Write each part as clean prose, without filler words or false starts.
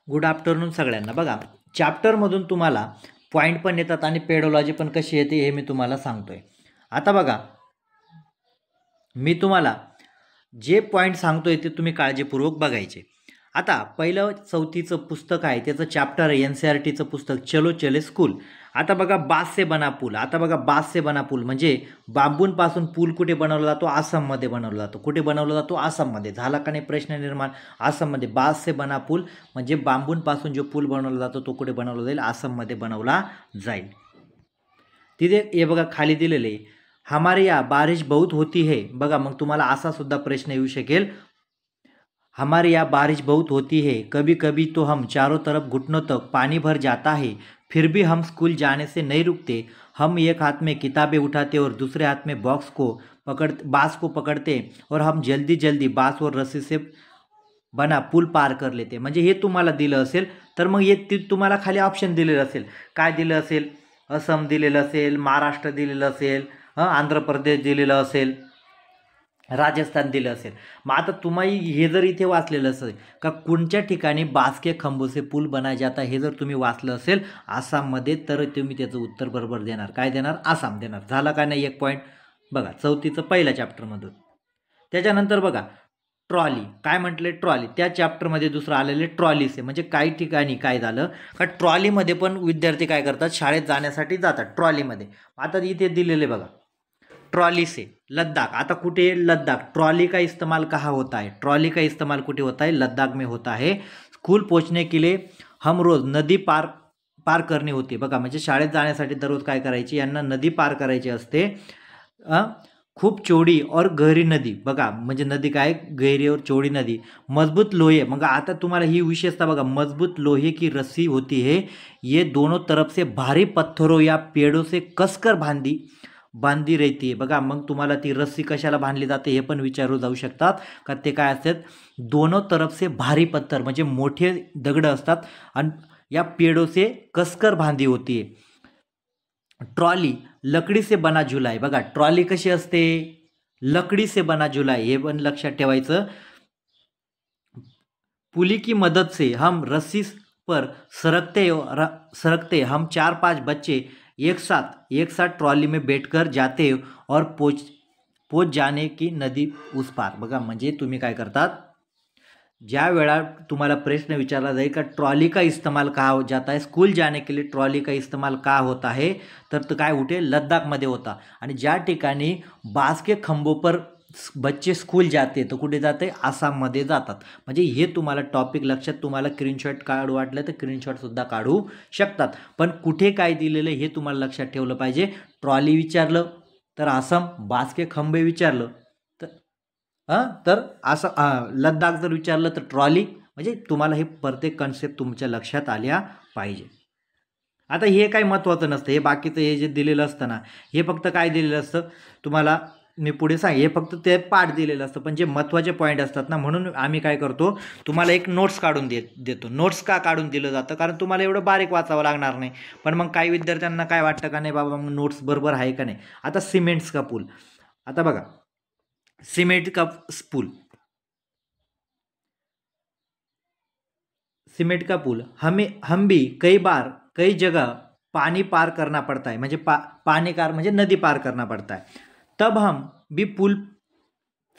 Good afternoon सगळ्यांना. बघा, चॅप्टरमधून तुम्हाला पॉईंट पण येतात आणि पेडोलॉजी पण कशी येते हे मी तुम्हाला सांगतोय. आता बघा, मी तुम्हाला जे पॉईंट सांगतोय ते तुम्ही काळजीपूर्वक बघायचे. आता पहिलं 4थीचं पुस्तक आहे, त्याचं चॅप्टर आहे NCERTचं पुस्तक चलो चले स्कूल. आता बघा, बास से बना पूल. आता बघा, बास से बना पूल म्हणजे बांबूंपासून पूल कुठे बनवला जातो? आसाममध्ये बनवला जातो. कुठे बनवला जातो? आसाममध्ये. झाला का नाही प्रश्न निर्माण? आसाममध्ये. बास से बना पूल म्हणजे बांबूंपासून जो पूल बनवला जातो तो कुठे बनवला जाईल? आसाममध्ये बनवला जाईल. तिथे हे बघा खाली दिलेले, हमारे यहाँ बारिश बहुत होती है. बघा, मग तुम्हाला असा सुद्धा प्रश्न येऊ शकेल, हमारे यहाँ बारिश बहुत होती है, कभी कभी तो हम चारों तरफ घुटनों तक पानी भर जाता है, फिर भी हम स्कूल जाने से नहीं रुकते. हम एक हाथ में किताबें उठाते और दूसरे हाथ में बांस को पकड़ते और हम जल्दी जल्दी बांस और रस्सी से बना पूल पार कर लेते. म्हणजे हे तुम्हाला दिलं असेल तर मग हे तुम्हाला खाली ऑप्शन दिलेलं असेल. काय दिलं असेल? असम दिलेलं असेल, महाराष्ट्र दिलेलं असेल, आंध्र प्रदेश दिलेलं असेल, राजस्थान दिलं असेल. मग आता तुम्ही हे जर इथे वाचलेलं असेल का कोणत्या ठिकाणी बास्के खंबो से पूल बनाया जाता, हे जर तुम्ही वाचलं असेल आसाममध्ये, तर तुम्ही त्याचं उत्तर बरोबर देणार. काय देणार? आसाम देणार. झाला का नाही एक पॉईंट? बघा, 4थीचं पहिल्या चॅप्टरमधून. त्याच्यानंतर बघा, ट्रॉली. काय म्हटले? ट्रॉली. त्या चॅप्टरमध्ये दुसरं आलेले ट्रॉलीचे. म्हणजे काही ठिकाणी काय झालं का ट्रॉलीमध्ये पण विद्यार्थी काय करतात? शाळेत जाण्यासाठी जातात ट्रॉलीमध्ये. आता इथे दिलेले बघा, ट्रॉली से लद्दाख. आता कुठे? लद्दाख. ट्रॉली का इस्तेमाल कहाँ होता है? ट्रॉली का इस्तेमाल कुठे होता है? लद्दाख में होता है. स्कूल पहुंचने के लिए हम रोज नदी पार करनी होती. बघा, म्हणजे शाळेत जाण्यासाठी दररोज काय करायची? यांना नदी पार करायची असते. खूप चौड़ी और गहरी नदी. बघा, म्हणजे नदी काय? गहरी और चौड़ी नदी. मजबूत लोहे. मग आता तुम्हाला ही विशेषता बघा, मजबूत लोहे की रस्सी होती है, ये दोनों तरफ से भारी पत्थरों या पेड़ों से कसकर बांधी रहती है. बघा, मग तुम्हाला ती रस्सी कशाला बांधली जाते हे पण विचारू जाऊ शकतात का ते काय असतात? दोनों तरफ से भारी पत्थर म्हणजे मोठे दगड असतात आणि या पेड़ों से कसकर बांधी होती है. ट्रॉली लकड़ी से बना झुला आहे. बघा, ट्रॉली कशी असते? लकड़ी से बना झुला आहे. हे पण लक्षात ठेवायचं. पुली की मदद से हम रस्सी पर सरकते हम 4-5 बच्चे एक साथ ट्रॉली में बैठकर जाते और पोच जाने की नदी उस पार. बघा, म्हणजे तुम्ही काय करतात? ज्या वेळा तुम्हाला प्रश्न विचारला जाईल का ट्रॉली का इस्तेमाल कहाँ हो जाता है, स्कूल जाने के लिए ट्रॉली का इस्तेमाल कहाँ होता है, तर तो काय होते? लद्दाखमध्ये होता. आणि ज्या ठिकाणी बांस के खंबों पर बच्चे स्कूल जाते तर कुठे जाते? आसाममध्ये जातात. म्हणजे हे तुम्हाला टॉपिक लक्षात, तुम्हाला स्क्रीनशॉट काढू वाटलं तर स्क्रीनशॉट सुद्धा काढू शकतात. पण कुठे काय दिलेलं हे तुम्हाला लक्षात ठेवलं पाहिजे. ट्रॉली विचारलं तर आसाम, बांस के खंबे विचारलं तर असं, लद्दाख जर विचारलं तर ट्रॉली. म्हणजे तुम्हाला हे प्रत्येक कन्सेप्ट तुमच्या लक्षात आल्या पाहिजे. आता हे काही महत्त्वाचं नसतं. हे बाकीचं हे जे दिलेलं असतं ना, हे फक्त काय दिलेलं असतं तुम्हाला, मी पुढे सांग, हे फक्त ते पाठ दिलेलं असतं. पण जे महत्त्वाचे पॉईंट असतात ना, म्हणून आम्ही काय करतो, तुम्हाला एक नोट्स काढून देतो. नोट्स का काढून दिलं जातं? कारण तुम्हाला एवढं बारीक वाचावं लागणार नाही. पण मग काही विद्यार्थ्यांना काय वाटतं का नाही बाबा, मग नोट्स बरोबर आहे का नाही. आता सिमेंट्स का पूल. आता बघा, सीमेंट का पुल हम भी कई जगह पानी पार करना पड़ता है. म्हणजे पानी कार म्हणजे नदी पार करना पड़ता है. तब हम भी पुल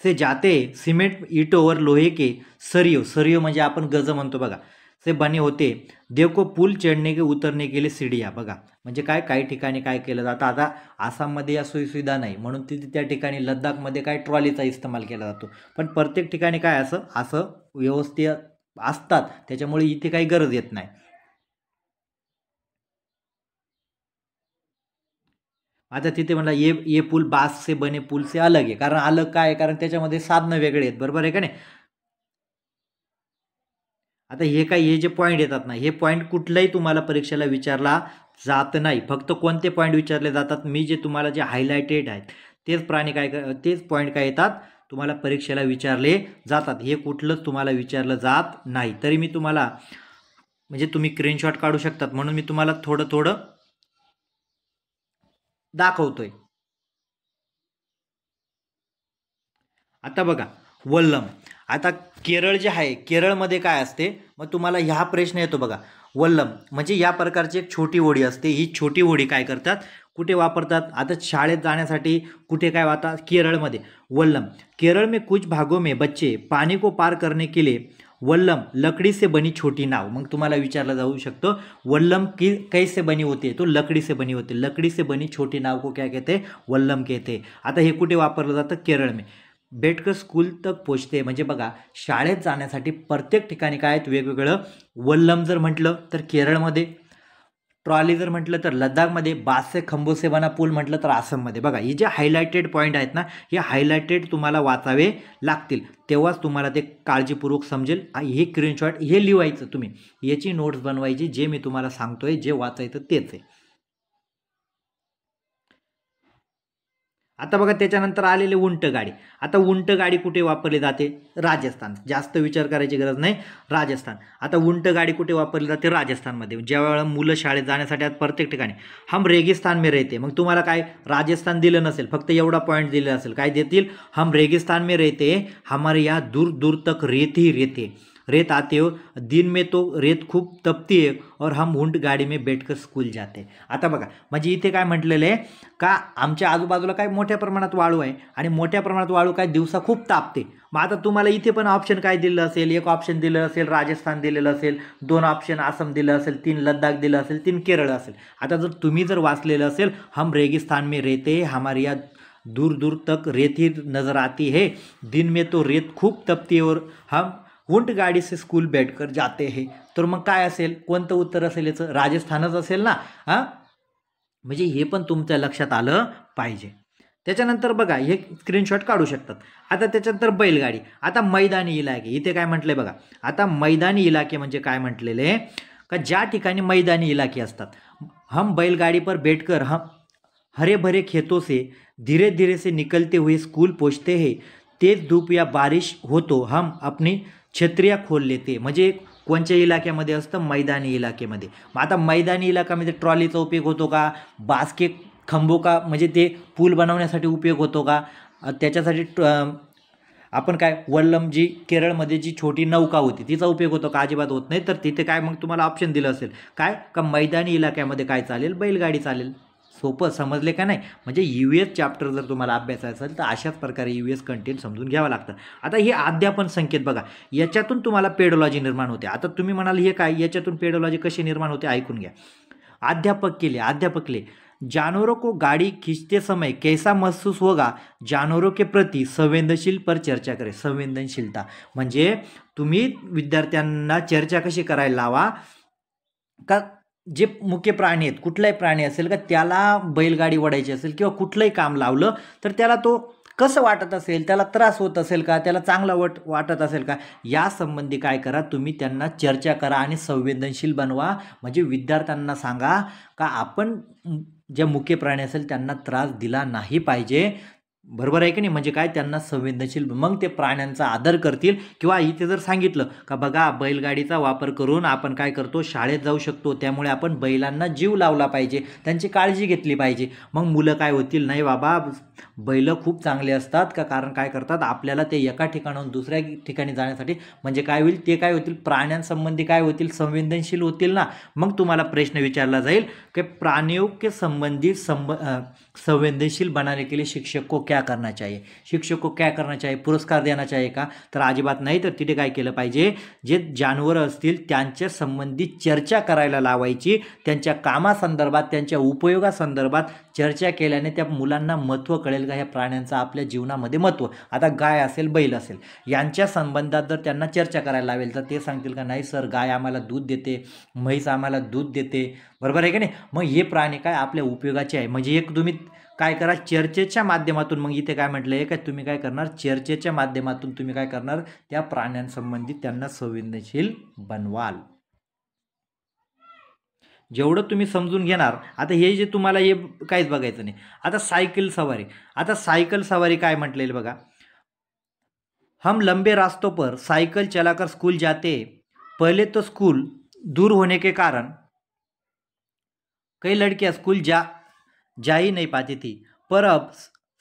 से जाते सीमेंट ईंटों और लोहे के सरियों म्हणजे आपण गज म्हणतो बघा, से बने होते. देखो पुल चढ़ने के उतरने के लिए सीढ़ियाँ. बघा, म्हणजे काय काही ठिकाणी काय केलं जातं? आता आसाममध्ये या सोयीसुविधा नाही म्हणून तिथे त्या ठिकाणी लद्दाखमध्ये काय ट्रॉलीचा इस्तेमाल केला जातो. पण प्रत्येक ठिकाणी काय असं व्यवस्थित असतात, त्याच्यामुळे इथे काही गरज येत नाही. आता तिथे म्हणला ये पूल बास से बने पूल से अलग आहे. कारण अलग काय आहे? कारण त्याच्यामध्ये साधनं वेगळे आहेत. बरोबर आहे का नाही? आता हे जे पॉईंट येतात ना, हे पॉईंट कुठलाही तुम्हाला परीक्षेला विचारला जात नाही. फक्त कोणते पॉईंट विचारले जातात? मी जे तुम्हाला जे हायलाइटेड आहेत तेच पॉईंट काय येतात तुम्हाला परीक्षेला विचारले जातात. हे कुठलंच तुम्हाला विचारलं जात नाही. तरी मी तुम्हाला, म्हणजे तुम्ही स्क्रीनशॉट काढू शकतात म्हणून मी तुम्हाला थोडं दाखवतोय. आता बघा, वल्लम. आता केरळ जे आहे, केरळमध्ये काय असते, मग तुम्हाला ह्या प्रश्न येतो बघा, वल्लम म्हणजे या प्रकारची एक छोटी होडी असते. ही छोटी होडी काय करतात, कुठे वापरतात, आता शाळेत जाण्यासाठी कुठे काय वाटतात, केरळमध्ये वल्लम. केरळ में कुछ भागों में बच्चे पानी को पार करने के लिए वल्लम लकड़ी से बनी छोटी नाव. मग तुम्हाला विचारलं जाऊ शकतं वल्लम की कैसे बनी होती है, तो लकड़ी से बनी होती है. लकड़ी से बनी छोटी नाव को क्या कहते हैं, वल्लम कहते. आता हे कुठे वापरलं जातं, केरळ में. बेटकर स्कूल तक पोचते म्हणजे बघा शाळेत जाण्यासाठी प्रत्येक ठिकाणी काय आहेत वेगवेगळं. वल्लम जर म्हटलं तर केरळमध्ये, ट्रॉली जर म्हटलं तर लद्दाखमध्ये, बास से खंबो से बना पूल म्हटलं तर आसाममध्ये. बघा हे जे हायलाइटेड पॉईंट आहेत ना, हे हायलाइटेड तुम्हाला वाचावे लागतील, तेव्हाच तुम्हाला ते काळजीपूर्वक समजेल. हे स्क्रीनशॉट हे लिहायचं, तुम्ही याची नोट्स बनवायची, जे मी तुम्हाला सांगतोय जे वाचायचं तेच आहे. आता बघा त्याच्यानंतर आलेले उंट गाडी. आता उंट गाडी कुठे वापरली जाते, राजस्थान. जास्त विचार करायची गरज नाही, राजस्थान. आता उंट गाडी कुठे वापरली जाते, राजस्थानमध्ये. ज्यावेळेला मुलं शाळेत जाण्यासाठी आता प्रत्येक ठिकाणी हम रेगिस्तान में रहते, मग तुम्हाला काय राजस्थान दिलं नसेल, फक्त एवढा पॉईंट दिलेला असेल, काय देतील, हम रेगिस्तान में रहते, हमारे यहाँ दूर दूर तक रेत ही रहते, रेत आते हो, दिन में तो रेत खूप तपती है और हम ऊंट गाडी में बैठकर स्कूल जाते. आता बघा म्हणजे इथे काय म्हटलेलं आहे का, आमच्या आजूबाजूला काय मोठ्या प्रमाणात वाळू आहे आणि मोठ्या प्रमाणात वाळू काय दिवसा खूप तापते. मग आता तुम्हाला इथे पण ऑप्शन काय दिलं असेल, एक ऑप्शन दिलं असेल राजस्थान दिलेलं असेल, 2 ऑप्शन आसाम दिलं असेल, 3 लद्दाख दिलं असेल, 3 केरळ असेल. आता जर तुम्ही जर वाचलेलं असेल हम रेगिस्तान में रहते, हमारे यहाँ दूर दूर तक रेत ही नजर आती है, दिन में तो रेत खूप तपती है और हम ऊंट गाडी से स्कूल बैठकर जाते हैं, तर मग काय असेल, कोणतं उत्तर असेल याचं, राजस्थानच असेल ना. हां म्हणजे हे पण तुमच्या लक्षात आलं पाहिजे. त्याच्यानंतर बघा हे स्क्रीनशॉट काढू शकतात. आता त्याच्यानंतर बैलगाडी. आता मैदानी इलाके इथे काय म्हटलंय बघा, आता मैदानी इलाके म्हणजे काय म्हटलेले का, ज्या ठिकाणी मैदानी इलाके असतात, हम बैलगाडी पर बैठकर हम हरे भरे खेतों से धीरे धीरे से निकलते हुए स्कूल पहुंचते हैं, तेज धूप या बारिश हो तो हम अपनी छत्रिया खोल लेते. म्हणजे कोणत्या इलाक्यामध्ये असतं, मैदानी इलाक्यामध्ये. मग आता मैदानी इलाक्यामध्ये ट्रॉलीचा उपयोग होतो का, बास्के खंबो का म्हणजे ते पूल बनवण्यासाठी उपयोग होतो का, त्याच्यासाठी आपण काय वल्लम जी केरळमध्ये जी छोटी नौका होती तिचा उपयोग होतो का, अजिबात होत नाही. तर तिथे काय मग तुम्हाला ऑप्शन दिलं असेल काय का, मैदानी इलाक्यामध्ये काय चालेल, बैलगाडी चालेल. सोपं समजले का नाही. म्हणजे US चॅप्टर जर तुम्हाला अभ्यासायचं असेल तर अशाच प्रकारे US कंटेंट समजून घ्यावं लागतं. आता हे अध्यापन संकेत बघा, याच्यातून तुम्हाला पेडोलॉजी निर्माण होते. आता तुम्ही म्हणाल हे काय, याच्यातून पेडोलॉजी कशी निर्माण होते, ऐकून घ्या. अध्यापक ले जानवरों को गाड़ी खींचते समय कैसा महसूस होगा, जानवरों के प्रति संवेदनशील पर चर्चा करें. संवेदनशीलता म्हणजे तुम्ही विद्यार्थ्यांना चर्चा कशी करायला लावा का, जे मुख्य प्राणी आहेत, कुठलाही प्राणी असेल का त्याला बैलगाडी वडायची असेल किंवा कुठलंही काम लावलं तर त्याला तो कसं वाटत असेल, त्याला त्रास होत असेल का, त्याला चांगलं वाटत असेल का, या संबंधी काय करा, तुम्ही त्यांना चर्चा करा आणि संवेदनशील बनवा. म्हणजे विद्यार्थ्यांना सांगा का आपण जे मुख्य प्राणी असेल त्यांना त्रास दिला नाही पाहिजे. बरोबर आहे की नाही. म्हणजे काय, त्यांना संवेदनशील, मग ते प्राण्यांचा आदर करतील. किंवा इथे जर सांगितलं का बघा बैलगाडीचा वापर करून आपण काय करतो, शाळेत जाऊ शकतो, त्यामुळे आपण बैलांना जीव लावला पाहिजे, त्यांची काळजी घेतली पाहिजे. मग मुलं काय होतील, नाही बाबा बैल खूप चांगले असतात का, कारण काय करतात आपल्याला ते एका ठिकाणाहून दुसऱ्या ठिकाणी जाण्यासाठी, म्हणजे काय होईल, ते काय होतील प्राण्यांसंबंधी काय होतील, संवेदनशील होतील ना. मग तुम्हाला प्रश्न विचारला जाईल की प्राणियों के संबंधी संवेदनशील बनाने के लिए शिक्षक को क्या करना चाहिए, शिक्षक को क्या करना चाहिए, पुरस्कार देना चाहिए का, तर अजिबात नाही. तर तिथे काय केलं पाहिजे, जे जानवरं असतील त्यांच्या संबंधित चर्चा करायला लावायची, त्यांच्या कामासंदर्भात त्यांच्या उपयोगासंदर्भात चर्चा केल्याने त्या मुलांना महत्त्व कळेल का ह्या प्राण्यांचं आपल्या जीवनामध्ये महत्त्व. आता गाय असेल बैल असेल यांच्या संबंधात जर त्यांना चर्चा करायला लावेल तर ते सांगतील का, नाही सर गाय आम्हाला दूध देते, म्हैस आम्हाला दूध देते, बरोबर आहे की नाही. मग हे प्राणी काय आपल्या उपयोगाचे आहे. म्हणजे एक तुम्ही काय करा, चर्चेच्या माध्यमातून, मग इथे काय म्हटलं आहे का, तुम्ही काय करणार, चर्चेच्या माध्यमातून तुम्ही काय करणार, त्या प्राण्यांसंबंधित त्यांना संवेदनशील बनवाल. जेवढं तुम्ही समजून घेणार. आता हे जे तुम्हाला हे काहीच बघायचं नाही. आता सायकल सवारी. आता सायकल सवारी काय म्हटलेलं बघा, हम लंबे रास्तों पर साइकिल चलाकर स्कूल जाते, पहले तो स्कूल दूर होने के कारण कई लड़कियां स्कूल जा ही नहीं पाती थी, पर अब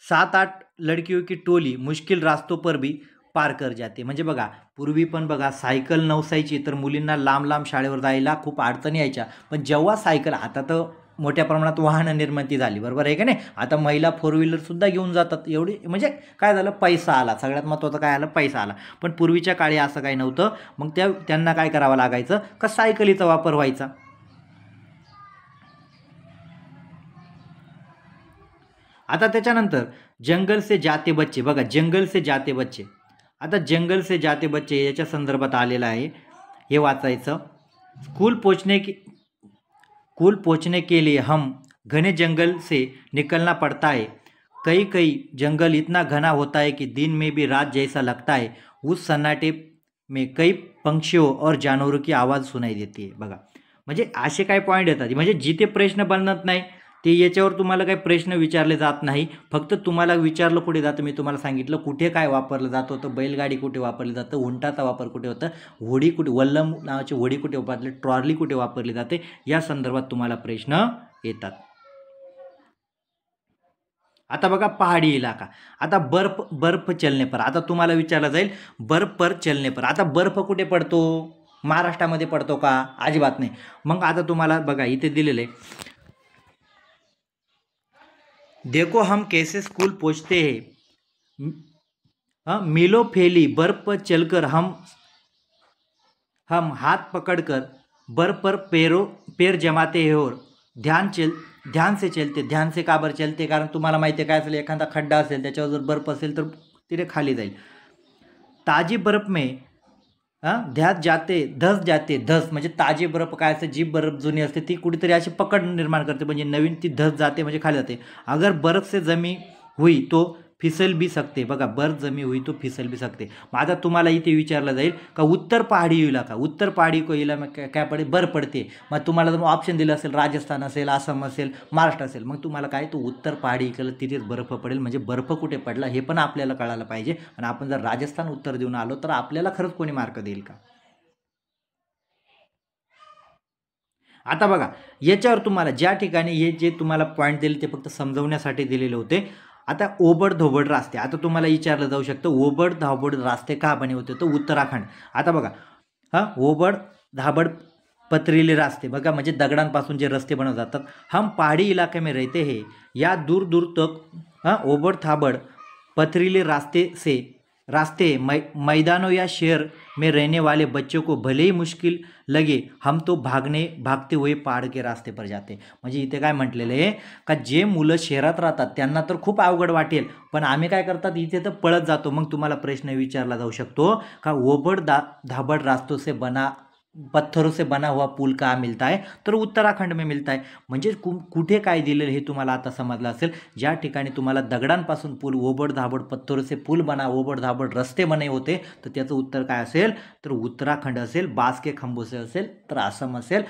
7-8 लड़कियों की टोली मुश्किल रास्तों पर भी पार कर जाते. म्हणजे बघा पूर्वी पण बघा सायकल नसायची तर मुलींना लांब लांब शाळेवर जायला खूप अडचणी यायच्या. पण जेव्हा सायकल, आता तर मोठ्या प्रमाणात वाहन निर्मिती झाली, बरोबर आहे का नाही. आता महिला फोर व्हीलरसुद्धा घेऊन जातात. एवढी म्हणजे काय झालं, पैसा आला. सगळ्यात महत्त्वाचं काय आलं, पैसा आला. पण पूर्वीच्या काळी असं काही नव्हतं. मग त्यांना काय करावं लागायचं का सायकलीचा वापर व्हायचा. आता त्याच्यानंतर जंगल से जाते बच्चे, बघा जंगल से जाते बच्चे. आता जंगल से जाते बच्चे याच्या संदर्भात आलेलं आहे, हे वाचायचं. स्कूल पहुंचने के लिए हम घने जंगल से निकलना पड़ता है. कई कई जंगल इतना घना होता है कि दिन में भी रात जैसा लगता है. उस सन्नाटे में कई पंक्षियों और जानवरों की आवाज़ सुनाई देती है. बघा म्हणजे असे काय पॉईंट येतात, म्हणजे जिथे प्रश्न बनत नाही ते याच्यावर तुम्हाला काही प्रश्न विचारले जात नाही. फक्त तुम्हाला विचारलं कुठे जातं, मी तुम्हाला सांगितलं कुठे काय वापरलं जात होतं. बैलगाडी कुठे वापरली जातं, उंटाचा वापर कुठे होतं, होडी कुठे, वल्लम नावाची होडी कुठे वापरली, ट्रॉली कुठे वापरली जाते, या संदर्भात तुम्हाला प्रश्न येतात. आता बघा पहाडी इलाका. आता बर्फ चलने पर, आता तुम्हाला विचारलं जाईल बर्फ पर चलने पर. आता बर्फ कुठे पडतो, महाराष्ट्रामध्ये पडतो का, अजिबात नाही. मग आता तुम्हाला बघा इथे दिलेले, देखो हम कैसे स्कूल पहुंचते हैं, मीलों फैली बर्फ पर चलकर हम हाथ पकड़कर बर्फ पर पैर जमाते हैं और ध्यान से चलते. ध्यान से का बरं चलते, कारण तुम्हाला माहिती आहे काय असेल, एखादा खड्डा असेल त्याच्यावर जर बर्फ असेल तर तिथे खाली जाईल. ताजी बर्फ में ध्यात जाते धस जाते. धस म्हणजे ताजी बर्फ काय असते, जी बर्फ जुनी असते ती कुठेतरी अशी पकड निर्माण करते, म्हणजे नवीन ती धस जाते म्हणजे खाली जाते. अगर बर्फ से जमी हुई तो फिसल भी सकते. बघा बर्फ जमी हुई तो फिसल भी सकते. मग आता तुम्हाला इथे विचारलं जाईल का उत्तर पहाडी इलाका, उत्तर पहाडी को इलाका काय पडे, बर्फ पडते. मग तुम्हाला जर ऑप्शन दिलं असेल राजस्थान असेल, आसाम असेल, महाराष्ट्र असेल, मग तुम्हाला काय तो उत्तर पहाडी इकडे तिथेच बर्फ पडेल. म्हणजे बर्फ कुठे पडला हे पण आपल्याला कळायला पाहिजे. आणि आपण जर राजस्थान उत्तर देऊन आलो तर आपल्याला खरंच कोणी मार्क देईल का. आता बघा याच्यावर तुम्हाला ज्या ठिकाणी हे जे तुम्हाला पॉईंट दिले ते फक्त समजवण्यासाठी दिलेले होते. आता ओबड धोबड रास्ते, आता तुम्हाला विचारलं जाऊ शकतं ओबड धाबड रास्ते का बने होते, तो उत्तराखंड. आता बघा ओबड धाबड पथरीले रास्ते, बघा म्हणजे दगडांपासून जे रस्ते बनवले जातात. हम पहाड़ी इलाके में रहते हैं, या दूर दूर तक ओबड धाबड पथरीले रास्ते मैदानों या शहर में रहने वाले बच्चों को भले ही मुश्किल लगे, हम तो भागते हुए पहाड़ के रास्ते पर जाते. म्हणजे इथे काय म्हटलेलं आहे का जे मुलं शहरात राहतात त्यांना तर खूप अवघड वाटेल, पण आम्ही काय करतात इथे तर पळत जातो. मग तुम्हाला प्रश्न विचारला जाऊ शकतो का ओबड धाबड रास्तों से पत्थरों से बना हुआ पुल कहाँ मिलता है, तर उत्तराखंड में मिलता है. म्हणजे कुठे काय दिलेलं हे तुम्हाला आता समजलं असेल. ज्या ठिकाणी तुम्हाला दगडांपासून पूल, ओबड धाबड पत्थरों से पुल बना, ओबड धाबड रस्ते बने होते, तर त्याचं उत्तर काय असेल, तर उत्तराखंड असेल. बास के खंबों से असेल तर आसाम असेल,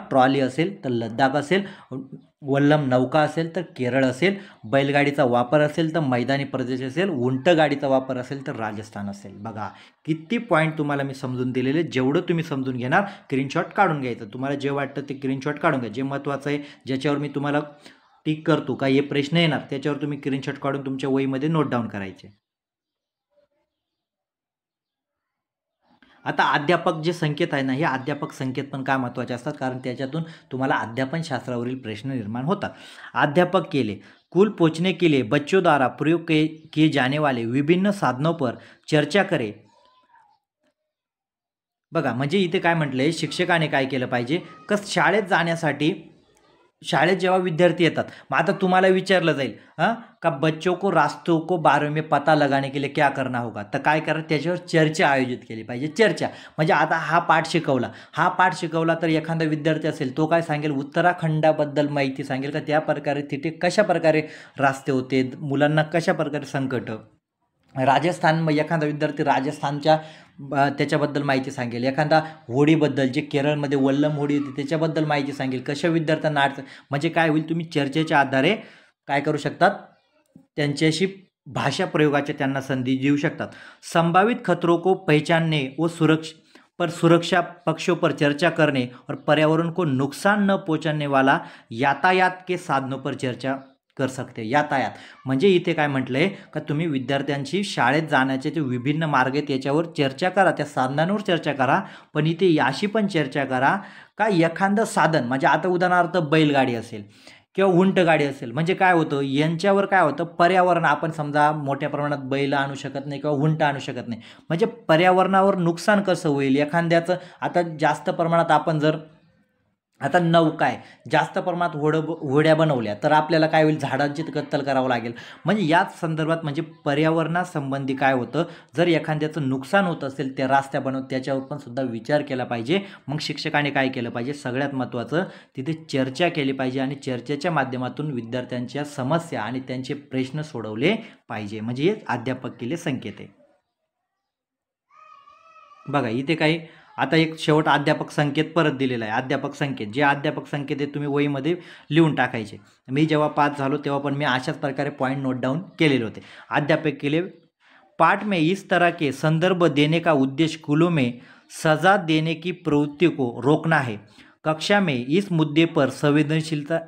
ट्रॉली असेल तर लद्दाख असेल, वल्लम नौका असेल तर केरळ असेल, बैलगाडीचा वापर असेल तर मैदानी प्रदेश असेल, उंट गाडीचा वापर असेल तर राजस्थान असेल. बघा किती पॉईंट तुम्हाला मी समजून दिलेले. जेवढं तुम्ही समजून घेणार स्क्रीनशॉट काढून घ्यायचं. तुम्हाला जे वाटतं ते स्क्रीनशॉट काढून घ्या. जे महत्त्वाचं आहे ज्याच्यावर मी तुम्हाला टिक करतो का हे प्रश्न येणार त्याच्यावर तुम्ही स्क्रीनशॉट काढून तुमच्या वहीमध्ये नोट डाऊन करायचे. आता अध्यापक जे संकेत आहे ना, हे अध्यापक संकेत पण काय महत्त्वाचे असतात, कारण त्याच्यातून तुम्हाला अध्यापन शास्त्रावरील प्रश्न निर्माण होतात. अध्यापक के लिए स्कूल पहुंचने के लिए बच्चों द्वारा प्रयोग किए जाने वाले विभिन्न साधनों पर चर्चा करें. बघा म्हणजे इथे काय म्हटलंय, शिक्षकाने काय केलं पाहिजे का शाळेत जाण्यासाठी, शाळेत जेव्हा विद्यार्थी येतात, मग आता तुम्हाला विचारलं जाईल का बच्चों को रास्तों को बारे में पता लगाने के लिए क्या करना होगा, तर काय करा त्याच्यावर चर्चा आयोजित केली पाहिजे. चर्चा म्हणजे आता हा पाठ शिकवला तर एखादा विद्यार्थी असेल तो काय सांगेल, उत्तराखंडाबद्दल माहिती सांगेल का त्या प्रकारे तिथे कशा प्रकारे रास्ते होते, मुलांना कशा प्रकारे संकट. राजस्थान, मग एखादा विद्यार्थी राजस्थानच्या त्याच्याबद्दल माहिती सांगेल, एखादा होडीबद्दल जे केरळमध्ये वल्लम होडी होती त्याच्याबद्दल माहिती सांगेल, कशा विद्यार्थ्यांना अडचण. म्हणजे काय होईल, तुम्ही चर्चेच्या आधारे काय करू शकतात, त्यांच्याशी भाषा प्रयोगाच्या त्यांना संधी देऊ शकतात. संभावित खतरों को पहचानने व सुरक्षा पक्षों पर चर्चा करने और पर्यावरण को नुकसान न पहुंचाने वाला यातायात के साधनों पर चर्चा कर सकते यातायात. म्हणजे इथे काय म्हटलंय का तुम्ही विद्यार्थ्यांची शाळेत जाण्याचे जे विभिन्न मार्ग आहेत याच्यावर चर्चा करा, त्या साधनांवर चर्चा करा. पण इथे अशी पण चर्चा करा का एखादं साधन, म्हणजे आता उदाहरणार्थ बैलगाडी असेल किंवा उंट गाडी असेल, म्हणजे काय होतं यांच्यावर काय होतं पर्यावरण, आपण समजा मोठ्या प्रमाणात बैल आणू शकत नाही किंवा उंट आणू शकत नाही, म्हणजे पर्यावरणावर नुकसान कसं होईल एखाद्याचं. आता जास्त प्रमाणात आपण जर आता नौका आहे, जास्त प्रमाणात होड्या बनवल्या तर आपल्याला काय होईल, झाडांची कत्तल करावं लागेल. म्हणजे याच संदर्भात म्हणजे पर्यावरणासंबंधी काय होतं, जर एखाद्याचं नुकसान होत असेल त्या रस्त्या त्याच्यावर पण सुद्धा विचार केला पाहिजे. मग शिक्षकाने काय केलं पाहिजे, सगळ्यात महत्त्वाचं तिथे चर्चा केली पाहिजे आणि चर्चेच्या माध्यमातून विद्यार्थ्यांच्या समस्या आणि त्यांचे प्रश्न सोडवले पाहिजे. म्हणजे हे अध्यापक केले संकेत आहे. बघा इथे काही आता एक शेवट अध्यापक संकेत परत दिलेला आहे. अध्यापक संकेत, जे अध्यापक संकेत आहे तुम्ही वहीमध्ये लिहून टाकायचे. मी जेव्हा पास झालो तेव्हा पण मी अशाच प्रकारे पॉईंट नोट डाऊन केलेले होते. अध्यापक केले, पाठ में इस तरह के संदर्भ देने का उद्देश्य स्कूलों में सजा देने की प्रवृत्ति को रोकना है. कक्षा में इस मुद्दे पर संवेदनशीलता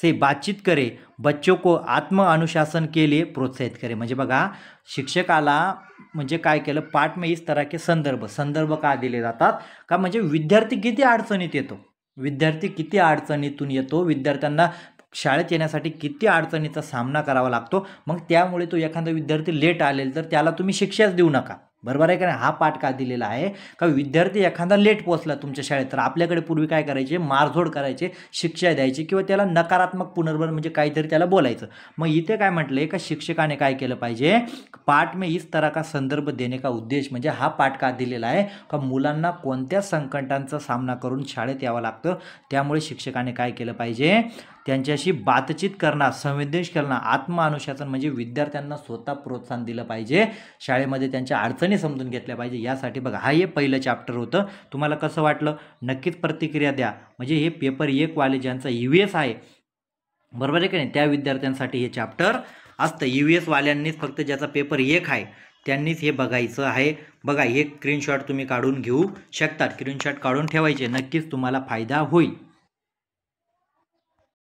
से बातचीत करे, बच्चों को आत्म अनुशासन के लिए प्रोत्साहित करे. म्हणजे बघा शिक्षकाला म्हणजे काय केलं, पाठ में इस तरह के संदर्भ का दिले जातात का, म्हणजे विद्यार्थी किती अडचणीत येतो, विद्यार्थी किती अडचणीतून येतो, विद्यार्थ्यांना शाळेत येण्यासाठी किती अडचणीचा सामना करावा लागतो. मग त्यामुळे तो एखादा विद्यार्थी लेट आलेल तर त्याला तुम्ही शिक्षाच देऊ नका. बरोबर आहे का नाही. हा पाठ का दिलेला आहे का, विद्यार्थी एखादा लेट पोहोचला तुमच्या शाळेत तर आपल्याकडे पूर्वी काय करायचे, मारझोड करायचे, शिक्षा द्यायची किंवा त्याला नकारात्मक पुनर्वसन म्हणजे काहीतरी त्याला बोलायचं. मग इथे काय म्हटलंय का शिक्षकाने काय केलं पाहिजे, पाठ में इस तरह का संदर्भ देने का उद्देश, म्हणजे हा पाठ का दिलेला आहे का मुलांना कोणत्या संकटांचा सामना करून शाळेत यावं लागतं. त्यामुळे शिक्षकाने काय केलं पाहिजे, त्यांच्याशी बातचीत करणार, संवेदनशील करणार, आत्मअनुशासन म्हणजे विद्यार्थ्यांना स्वतः प्रोत्साहन दिलं पाहिजे, शाळेमध्ये त्यांच्या अडचणी समजून घेतल्या पाहिजे. यासाठी बघा हा हे पहिलं चॅप्टर होतं. तुम्हाला कसं वाटलं नक्कीच प्रतिक्रिया द्या. म्हणजे हे पेपर 1 वाले ज्यांचा EVS आहे, बरोबर आहे की नाही, त्या विद्यार्थ्यांसाठी हे चॅप्टर असतं. EVS वाल्यांनीच फक्त ज्याचा पेपर 1 आहे त्यांनीच हे बघायचं आहे. बघा हे स्क्रीनशॉट तुम्ही काढून घेऊ शकतात, स्क्रीनशॉट काढून ठेवायचे, नक्कीच तुम्हाला फायदा होईल.